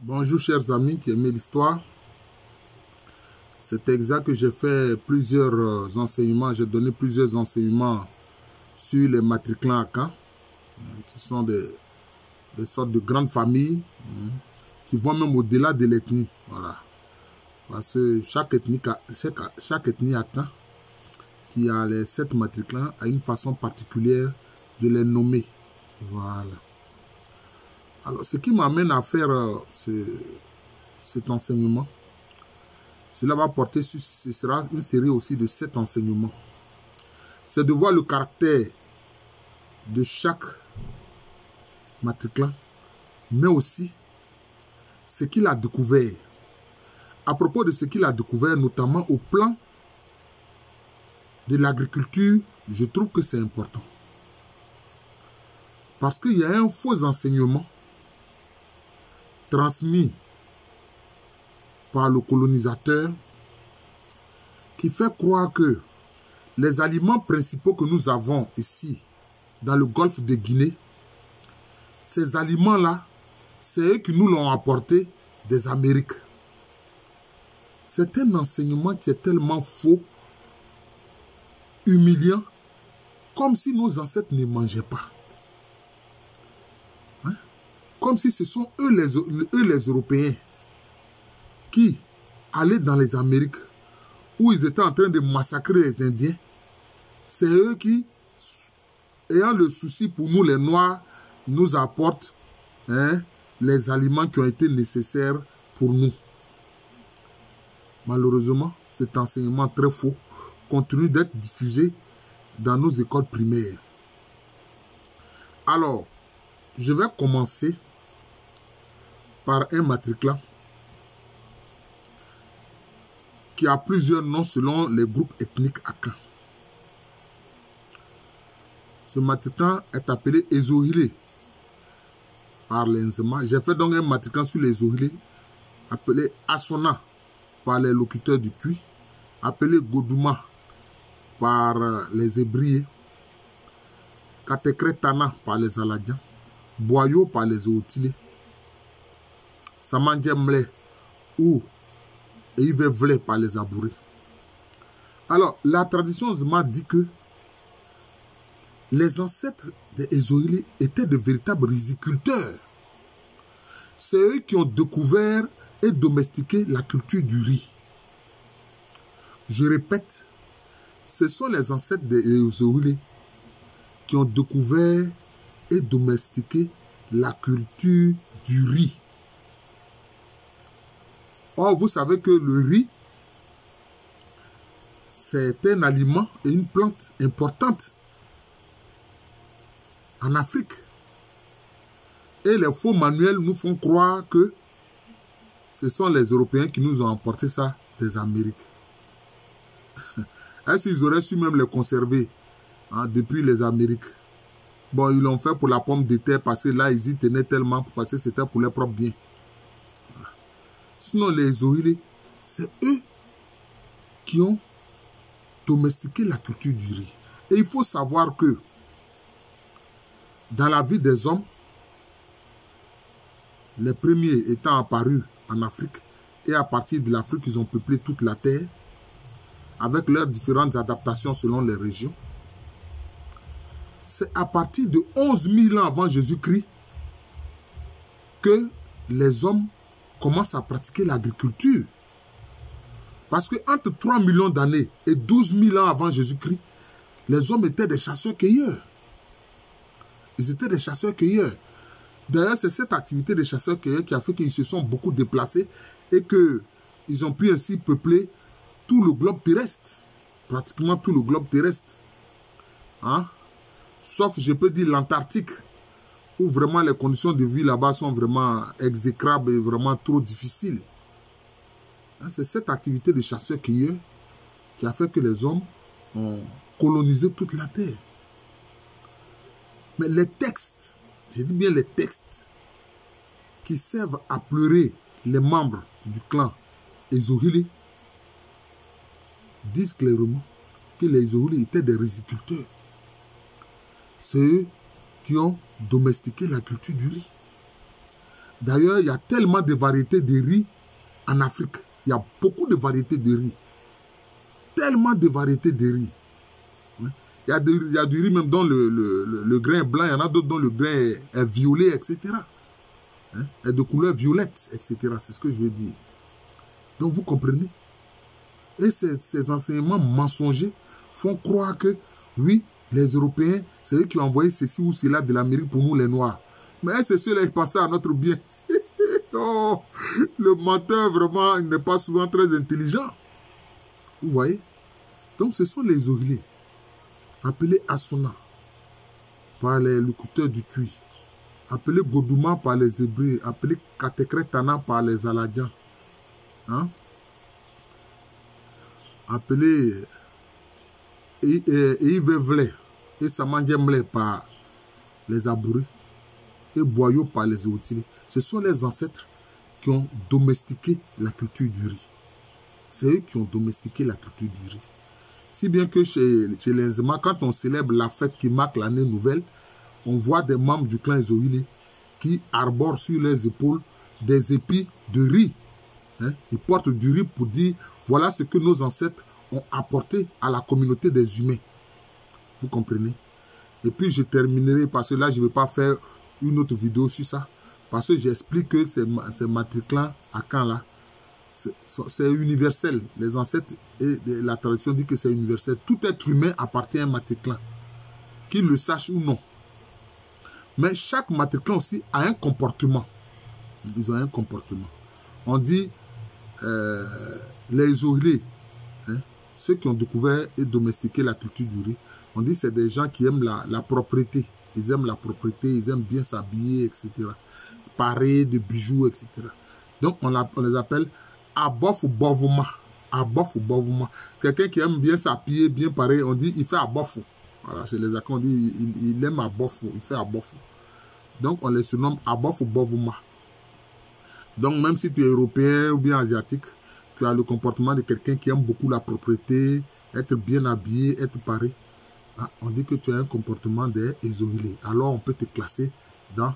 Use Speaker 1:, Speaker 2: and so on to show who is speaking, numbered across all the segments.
Speaker 1: Bonjour chers amis qui aiment l'histoire. C'est exact que j'ai fait plusieurs enseignements, j'ai donné plusieurs enseignements sur les matriclans Akan, qui sont des sortes de grandes familles qui vont même au-delà de l'ethnie. Voilà. Parce que chaque ethnie Akan qui a les 7 matriclans a une façon particulière de les nommer. Voilà. Alors, ce qui m'amène à faire cet enseignement, cela va porter sur, ce sera une série aussi de 7 enseignements. C'est de voir le caractère de chaque matriclan, mais aussi ce qu'il a découvert. À propos de ce qu'il a découvert, notamment au plan de l'agriculture, je trouve que c'est important. Parce qu'il y a un faux enseignement transmis par le colonisateur qui fait croire que les aliments principaux que nous avons ici dans le golfe de Guinée, ces aliments-là, c'est eux qui nous l'ont apporté des Amériques. C'est un enseignement qui est tellement faux, humiliant, comme si nos ancêtres ne mangeaient pas. Comme si ce sont eux les Européens qui allaient dans les Amériques où ils étaient en train de massacrer les Indiens. C'est eux qui, ayant le souci pour nous les Noirs, nous apportent les aliments qui ont été nécessaires pour nous. Malheureusement, cet enseignement très faux continue d'être diffusé dans nos écoles primaires. Alors, je vais commencer par un matriclan qui a plusieurs noms selon les groupes ethniques Akan. Ce matriclan est appelé Ezohilé par les Nzema. J'ai fait donc un matriclan sur les Ezohilé appelé Asona par les locuteurs du Cui, appelé Godouma par les Hébriers, Katekretana par les Aladiens, Boyo par les Otilés, Samandjemle ou Ivevle par les Abourés. Alors, la tradition Zema dit que les ancêtres des Ezohilé étaient de véritables riziculteurs. C'est eux qui ont découvert et domestiqué la culture du riz. Je répète, ce sont les ancêtres des Ezohilé qui ont découvert et domestiqué la culture du riz. Or, vous savez que le riz, c'est un aliment et une plante importante en Afrique. Et les faux manuels nous font croire que ce sont les Européens qui nous ont apporté ça des Amériques. Est-ce qu'ils auraient su même les conserver depuis les Amériques? Bon, ils l'ont fait pour la pomme de terre parce que là, ils y tenaient tellement parce que c'était pour leur propre bien. Sinon, les Ezohilé, c'est eux qui ont domestiqué la culture du riz. Et il faut savoir que dans la vie des hommes, les premiers étant apparus en Afrique, et à partir de l'Afrique, ils ont peuplé toute la terre, avec leurs différentes adaptations selon les régions. C'est à partir de 11 000 ans avant Jésus-Christ que les hommes commencent à pratiquer l'agriculture. Parce que entre 3 millions d'années et 12 000 ans avant Jésus-Christ, les hommes étaient des chasseurs-cueilleurs. Ils étaient des chasseurs-cueilleurs. D'ailleurs, c'est cette activité des chasseurs-cueilleurs qui a fait qu'ils se sont beaucoup déplacés et qu'ils ont pu ainsi peupler tout le globe terrestre. Pratiquement tout le globe terrestre. Sauf, je peux dire, l'Antarctique, où vraiment les conditions de vie là-bas sont vraiment exécrables et vraiment trop difficiles. C'est cette activité de chasseurs-cueilleurs qui a fait que les hommes ont colonisé toute la terre. Mais les textes, je dis bien les textes, qui servent à pleurer les membres du clan Ezohilé, disent clairement que les Ezohilé étaient des riziculteurs. C'est eux qui ont domestiqué la culture du riz. D'ailleurs, il y a tellement de variétés de riz en Afrique. Il y a beaucoup de variétés de riz. Tellement de variétés de riz. Il y a du riz même dont le grain est blanc, il y en a d'autres dont le grain est violet, etc. Et de couleur violette, etc. C'est ce que je veux dire. Donc vous comprenez. Et ces enseignements mensongers font croire que, oui, les Européens, c'est eux qui ont envoyé ceci ou cela de l'Amérique pour nous les Noirs. Mais c'est ceux-là qui pensaient à notre bien. Oh, le menteur, vraiment, il n'est pas souvent très intelligent. Vous voyez? Donc ce sont les Orilés, appelés Asuna par les locuteurs du Tui, appelés Godouma par les Hébreux, appelés Katekretana par les Aladiens, hein? Appelés Ivevle et Samandjemle par les Abourés et Boyo par les Eotilés. Ce sont les ancêtres qui ont domestiqué la culture du riz. C'est eux qui ont domestiqué la culture du riz. Si bien que chez les Nzema, quand on célèbre la fête qui marque l'année nouvelle, on voit des membres du clan Ezoïlé qui arborent sur leurs épaules des épis de riz. Ils portent du riz pour dire, voilà ce que nos ancêtres ont apporté à la communauté des humains. Vous comprenez? Et puis je terminerai, parce que là, je ne vais pas faire une autre vidéo sur ça, parce que j'explique que ces matriclans à Caen là, c'est universel. Les ancêtres et la tradition dit que c'est universel. Tout être humain appartient à un matriclan, qu'il le sache ou non. Mais chaque matriclan aussi a un comportement. Ils ont un comportement. On dit les Orilés, ceux qui ont découvert et domestiqué la culture du riz, on dit que c'est des gens qui aiment la propreté. Ils aiment la propreté, ils aiment bien s'habiller, etc. Parés de bijoux, etc. Donc on les appelle Abof ou Bovouma. Abof ou Bovouma. Quelqu'un qui aime bien s'habiller, bien paré, on dit il fait Abof. Voilà, chez les Akans, on dit il aime Abof, il fait Abof. Donc on les surnomme Abof ou Bovouma. Donc même si tu es européen ou bien asiatique, tu as le comportement de quelqu'un qui aime beaucoup la propreté, être bien habillé, être paré. Ah, on dit que tu as un comportement des Ezoïlés. Alors on peut te classer dans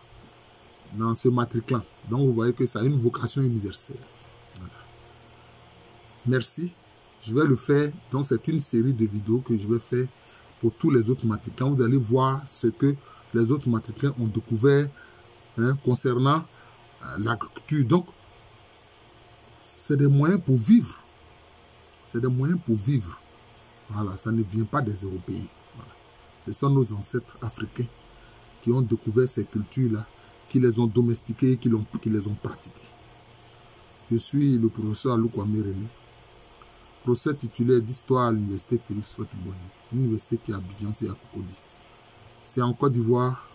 Speaker 1: ce matriclan. Donc vous voyez que ça a une vocation universelle. Voilà. Merci. Je vais le faire. Donc c'est une série de vidéos que je vais faire pour tous les autres matriclans. Vous allez voir ce que les autres matriclans ont découvert concernant l'agriculture. Donc c'est des moyens pour vivre. C'est des moyens pour vivre. Voilà, ça ne vient pas des Européens. Voilà. Ce sont nos ancêtres africains qui ont découvert ces cultures-là, qui les ont domestiquées, qui les ont pratiquées. Je suis le professeur Alou Kwame René, professeur titulaire d'histoire à l'université Félix Houphouët-Boigny, une université qui est à Abidjan, c'est à Cocody. C'est en Côte d'Ivoire,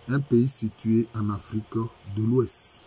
Speaker 1: un pays situé en Afrique de l'Ouest.